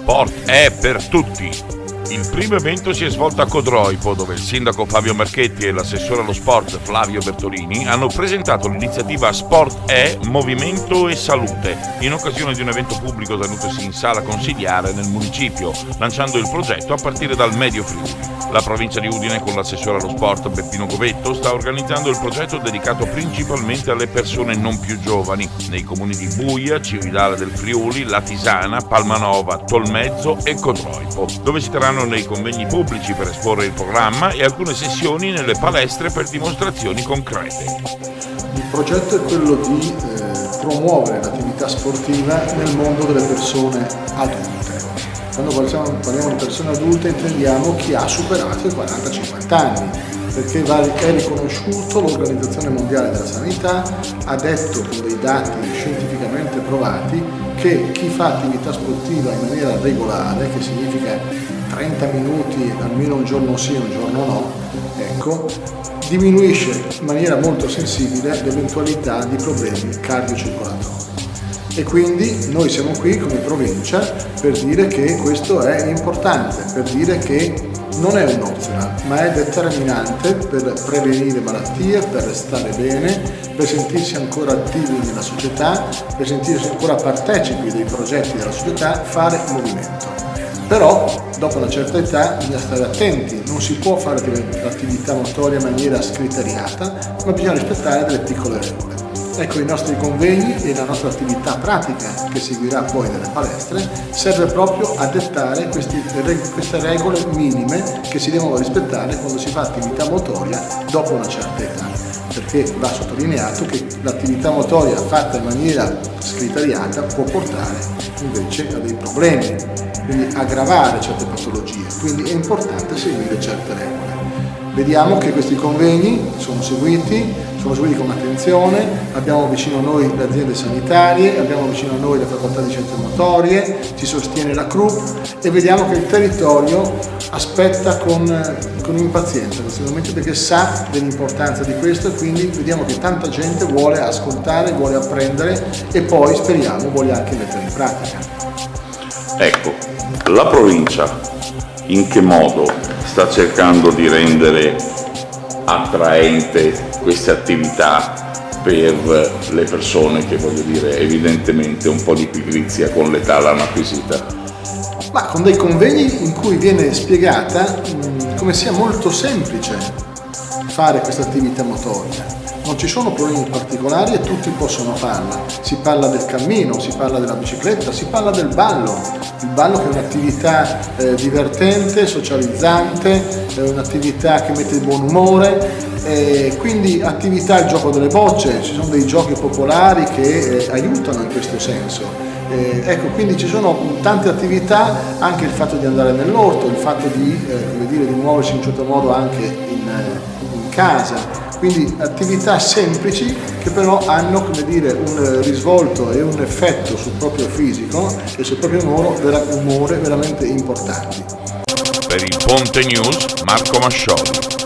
Sport è per tutti. Il primo evento si è svolto a Codroipo, dove il sindaco Fabio Marchetti e l'assessore allo sport Flavio Bertolini hanno presentato l'iniziativa Sport è Movimento e Salute, in occasione di un evento pubblico tenutosi in sala consigliare nel municipio, lanciando il progetto a partire dal Medio Friuli. La provincia di Udine, con l'assessore allo sport Beppino Govetto, sta organizzando il progetto dedicato principalmente alle persone non più giovani, nei comuni di Buia, Cividale del Friuli, Latisana, Palmanova, Tolmezzo e Codroipo, dove si terranno nei convegni pubblici per esporre il programma e alcune sessioni nelle palestre per dimostrazioni concrete. Il progetto è quello di promuovere l'attività sportiva nel mondo delle persone adulte. Quando parliamo di persone adulte intendiamo chi ha superato i 40-50 anni, perché è riconosciuto, l'Organizzazione Mondiale della Sanità ha detto con dei dati scientificamente provati che chi fa attività sportiva in maniera regolare, che significa 30 minuti almeno un giorno sì, un giorno no, ecco, diminuisce in maniera molto sensibile l'eventualità di problemi cardiocircolatori. E quindi noi siamo qui come provincia per dire che questo è importante, per dire che non è un optional, ma è determinante per prevenire malattie, per stare bene, per sentirsi ancora attivi nella società, per sentirsi ancora partecipi dei progetti della società, fare movimento. Però dopo una certa età bisogna stare attenti, non si può fare l'attività motoria in maniera scriteriata, ma bisogna rispettare delle piccole regole. Ecco, i nostri convegni e la nostra attività pratica, che seguirà poi nelle palestre, serve proprio a dettare queste regole minime che si devono rispettare quando si fa attività motoria dopo una certa età. Perché va sottolineato che l'attività motoria fatta in maniera scriteriata può portare invece a dei problemi, quindi aggravare certe patologie, quindi è importante seguire certe regole. Vediamo che questi convegni sono seguiti con attenzione, abbiamo vicino a noi le aziende sanitarie, abbiamo vicino a noi le facoltà di scienze motorie, ci sostiene la CRUP e vediamo che il territorio aspetta con impazienza questi momenti perché sa dell'importanza di questo e quindi vediamo che tanta gente vuole ascoltare, vuole apprendere e poi speriamo vuole anche mettere in pratica. Ecco, la provincia in che modo sta cercando di rendere attraente queste attività per le persone che, voglio dire, evidentemente un po' di pigrizia con l'età l'hanno acquisita? Ma con dei convegni in cui viene spiegata come sia molto semplice fare questa attività motoria. Non ci sono problemi particolari e tutti possono farla. Si parla del cammino, si parla della bicicletta, si parla del ballo. Il ballo che è un'attività divertente, socializzante, è un'attività che mette il buon umore. Quindi attività, il gioco delle bocce, ci sono dei giochi popolari che aiutano in questo senso. Ecco, quindi ci sono tante attività, anche il fatto di andare nell'orto, il fatto di muoversi in un certo modo anche in casa. Quindi attività semplici che però hanno un risvolto e un effetto sul proprio fisico e sul proprio umore veramente importanti. Per il Ponte News, Marco Mascioli.